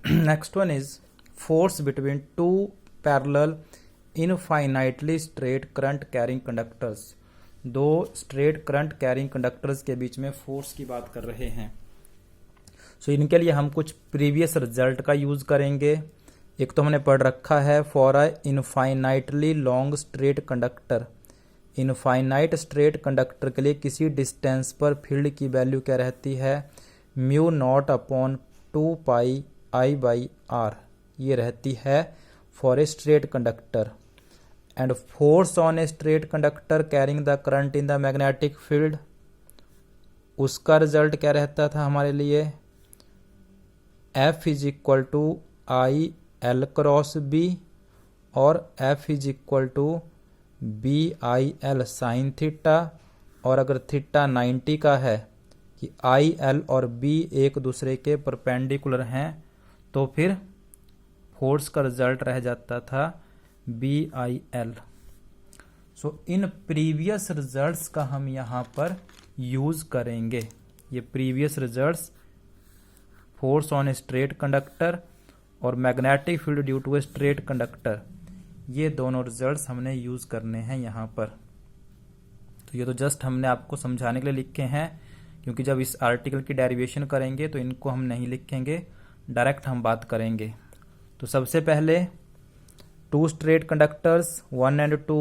Next one is force between two parallel infinitely straight current carrying conductors. दो straight current carrying conductors के बीच में force की बात कर रहे हैं. सो इनके लिए हम कुछ प्रीवियस रिजल्ट का यूज करेंगे. एक तो हमने पढ़ रखा है for a infinitely long straight conductor. Infinite straight conductor के लिए किसी डिस्टेंस पर फील्ड की वैल्यू क्या रहती है, mu naught upon 2 pi I by r, ये रहती है for a straight conductor. And force on a straight conductor carrying the current in the magnetic field, उसका रिजल्ट क्या रहता था हमारे लिए, F is equal to I L cross B और F is equal to B I L sine theta. और अगर theta 90 का है कि आई एल और बी एक दूसरे के परपेंडिकुलर हैं, तो फिर फोर्स का रिजल्ट रह जाता था बी आई एल. सो इन प्रीवियस रिजल्ट्स का हम यहाँ पर यूज करेंगे. ये previous results force on a straight conductor और magnetic field due to a straight conductor, ये दोनों रिजल्ट्स हमने यूज करने हैं यहाँ पर. तो ये तो जस्ट हमने आपको समझाने के लिए लिखे हैं, क्योंकि जब इस आर्टिकल की डेरिवेशन करेंगे तो इनको हम नहीं लिखेंगे, डायरेक्ट हम बात करेंगे. तो सबसे पहले two straight conductors 1 and 2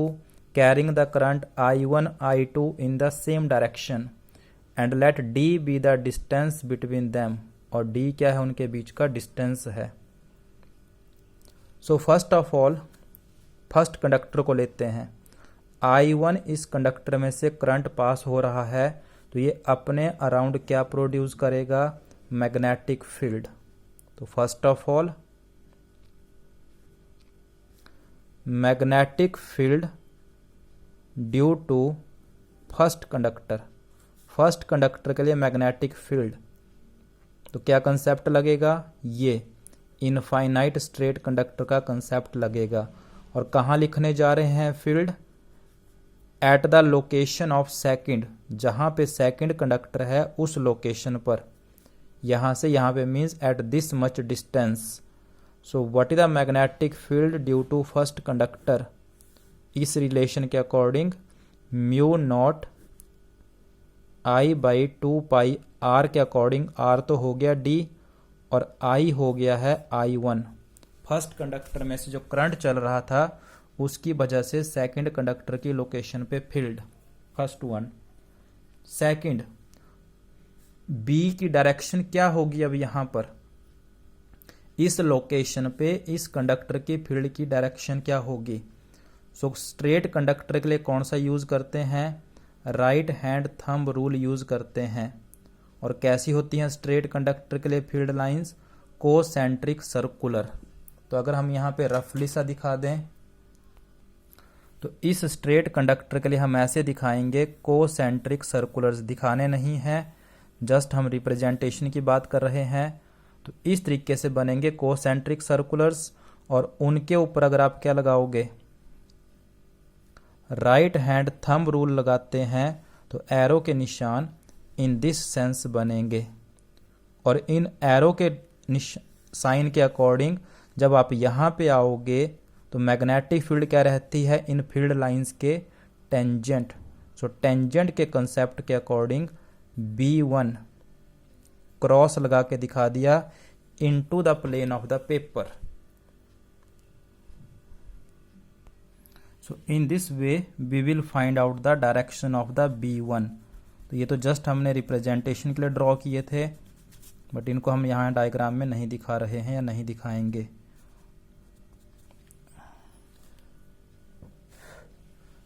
carrying the current I1 I2 in the same direction and let D be the distance between them, और D क्या है, उनके बीच का डिस्टेंस है. So first of all first conductor को लेते हैं. I1 इस कंडक्टर में से करंट पास हो रहा है, तो ये अपने अराउंड क्या प्रोड्यूस करेगा, मैग्नेटिक फील्ड. तो first of all magnetic field due to first conductor. First conductor के लिए मैग्नेटिक फील्ड, तो क्या कंसेप्ट लगेगा, ये इनफाइनाइट स्ट्रेट कंडक्टर का कंसेप्ट लगेगा. और कहाँ लिखने जा रहे हैं field, at the location of second, जहाँ पे सेकंड कंडक्टर है उस लोकेशन पर. यहाँ से यहाँ पे means at this much distance. So what is the magnetic field due to first conductor, इस रिलेशन के according mu naught I by 2 pi r के अकॉर्डिंग, आर तो हो गया डी और आई हो गया है I1. फर्स्ट कंडक्टर में से जो करंट चल रहा था उसकी वजह से सेकंड कंडक्टर की लोकेशन पे field, first one. Second B की डायरेक्शन क्या होगी, अब यहां पर इस लोकेशन पे इस कंडक्टर की फील्ड की डायरेक्शन क्या होगी. सो स्ट्रेट कंडक्टर के लिए कौन सा यूज करते हैं, right hand thumb rule use करते हैं. और कैसी होती हैं स्ट्रेट कंडक्टर के लिए फील्ड लाइंस, कोसेंट्रिक सर्कुलर. तो अगर हम यहाँ पे रफली सा दिखा दें, तो इस स्ट्रेट कंडक्टर के लिए हम ऐसे दिखाएंगे, कोसेंट्रिक सर्कुलर्स दिखाने नहीं हैं, जस्ट हम रिप्रेजेंटेशन की बात कर रहे हैं. तो इस तरीके से बनेंगे कोसेंट्रिक सर्कुलर्स. और उनके ऊपर अगर आप क्या लगाओगे, राइट हैंड थंब रूल लगाते हैं, तो एरो के निशान इन दिस सेंस बनेंगे. और इन एरो के साइन के अकॉर्डिंग जब आप यहाँ पे आओगे तो मैग्नेटिक फील्ड क्या रहती है, इन फील्ड लाइंस के टेंजेंट. सो टेंजेंट के कंसेप्ट के अकॉर्डिंग B1 क्रॉस लगा के दिखा दिया into the plane of the paper. So in this way we will find out the direction of the B1. तो ये तो जस्ट हमने रिप्रेजेंटेशन के लिए ड्रॉ किए थे, बट इनको हम यहाँ डायग्राम में नहीं दिखा रहे हैं या नहीं दिखाएंगे.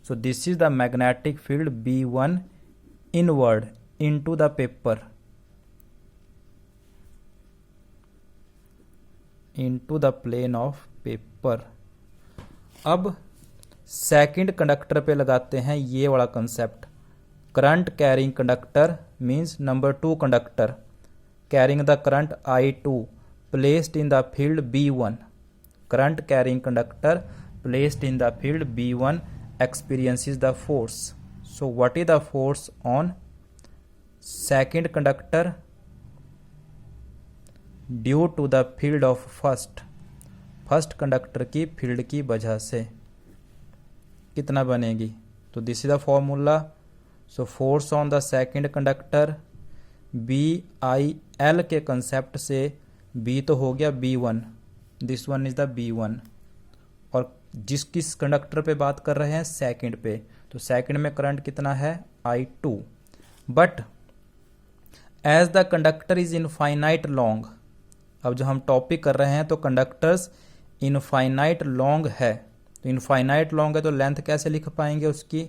So this is the magnetic field B1 inward into the paper, into the plane of paper. अब सेकंड कंडक्टर पे लगाते हैं ये वाला concept, current carrying conductor means number 2 conductor carrying the current I2 placed in the field B1. Current carrying conductor placed in the field B1 experiences the force. So what is the force on second conductor, due to the field of first conductor की field की वजह से कितना बनेगी। तो this is the formula. So force on the second conductor BIL के concept से B तो हो गया B1, this one is the B1, और जिस किस कंडक्टर पे बात कर रहे हैं, सेकंड पे, तो सेकंड में करंट कितना है I2। But as the conductor is infinite long, अब जो हम टॉपिक कर रहे हैं तो कंडक्टर्स इनफाइनाइट लॉन्ग है, तो इनफाइनाइट लॉन्ग है तो लेंथ कैसे लिख पाएंगे उसकी,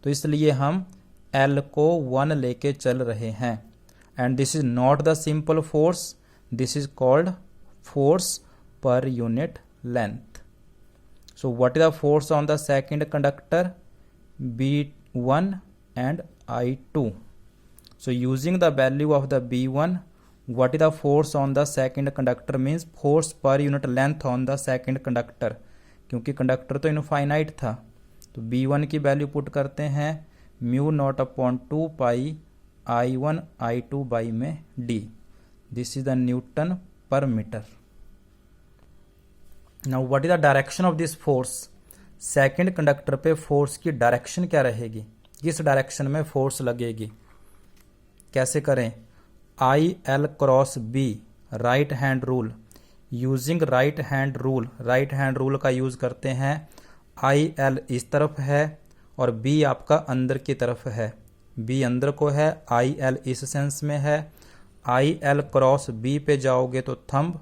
तो इसलिए हम L को 1 लेके चल रहे हैं। And this is not the simple force, this is called force per unit length. So what is the force on the second conductor B1 and I2। So using the value of the B1, what is the force on the second conductor means force per unit length on the second conductor, क्योंकि conductor तो infinite था, तो B1 की value put करते हैं μ0/2 pi I1 I2 by में D, this is the newton per metre. Now what is the direction of this force, second conductor पे force की डायरेक्शन क्या रहेगी, किस डायरेक्शन में फोर्स लगेगी, कैसे करें। IL cross B right hand rule, using right hand rule का यूज करते हैं। IL इस तरफ है और B आपका अंदर की तरफ है, B अंदर को है, IL इस सेंस में है। IL क्रॉस B पे जाओगे तो thumb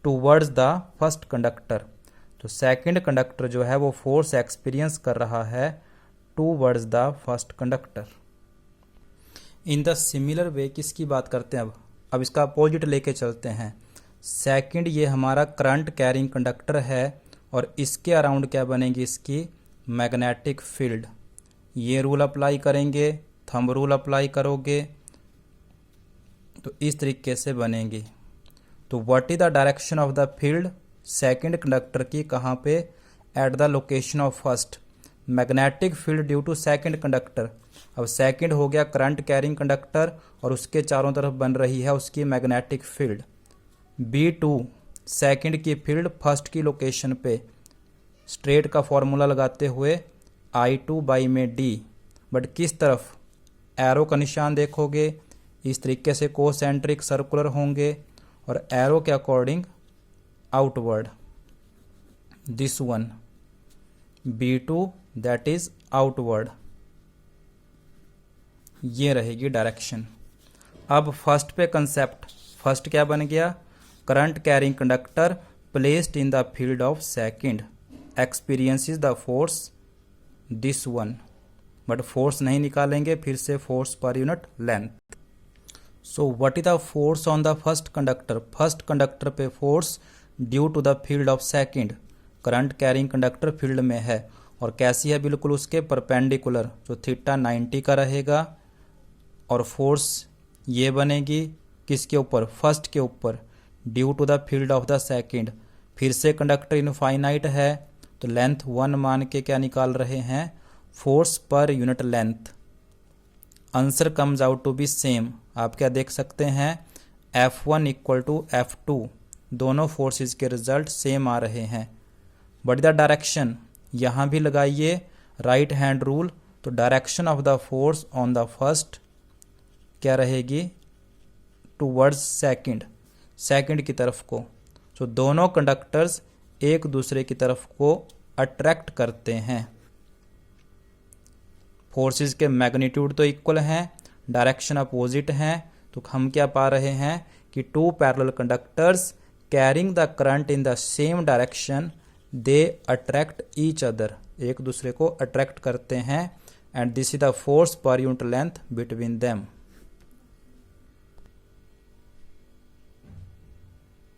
towards the first conductor, तो सेकंड कंडक्टर जो है वो फोर्स एक्सपीरियंस कर रहा है towards the first conductor. In the similar way किसकी बात करते हैं, अब इसका अपोजिट लेके चलते हैं। सेकंड ये हमारा करंट कैरिंग कंडक्टर है और इसके अराउंड क्या बनेगी, इसकी मैग्नेटिक फील्ड। ये रूल अप्लाई करेंगे, थंब रूल अप्लाई करोगे तो इस तरीके से बनेगी। तो what is the direction of the field, second conductor की कहाँ पे, at the location of first, magnetic field due to second conductor. अब सेकंड हो गया करंट कैरिंग कंडक्टर और उसके चारों तरफ बन रही है उसकी मैग्नेटिक फील्ड। B2 सेकंड की फील्ड फर्स्ट की लोकेशन पे, स्ट्रेट का फॉर्मूला लगाते हुए I2 बाई में D, बट किस तरफ, एरो का निशान देखोगे इस तरीके से कोसेंट्रिक सर्कुलर होंगे और एरो के according outward, this one B2 that is outward, ये रहेगी डायरेक्शन। अब फर्स्ट पे कंसेप्ट, फर्स्ट क्या बन गया, current carrying conductor placed in the field of second experiences the force this one, but force नहीं निकालेंगे, फिर से force per unit length. So what is the force on the first conductor, first conductor पे force due to the field of second, current carrying conductor field में है और कैसी है, बिल्कुल उसके परपेंडिकुलर, जो थीटा 90 का रहेगा, और फोर्स ये बनेगी किसके ऊपर, फर्स्ट के ऊपर, due to the field of the second. फिर से कंडक्टर इनफाइनाइट है तो लेंथ 1 मान के क्या निकाल रहे हैं, force per unit length. Answer comes out to be same, आप क्या देख सकते हैं, F1 इक्वल टू F2, दोनों फोर्सेस के रिजल्ट सेम आ रहे हैं। बट द डायरेक्शन यहाँ भी लगाइए राइट हैंड रूल, तो direction of the force on the first क्या रहेगी, टूवर्ड्स सेकंड, सेकंड की तरफ को। सो दोनों कंडक्टर्स एक दूसरे की तरफ को अट्रैक्ट करते हैं। फोर्सेस के मैग्नीट्यूड तो इक्वल हैं, डायरेक्शन अपोजिट हैं, तो हम क्या पा रहे हैं कि two parallel conductors carrying the current in the same direction they attract each other, एक दूसरे को अट्रैक्ट करते हैं, and this is the force per unit length between them.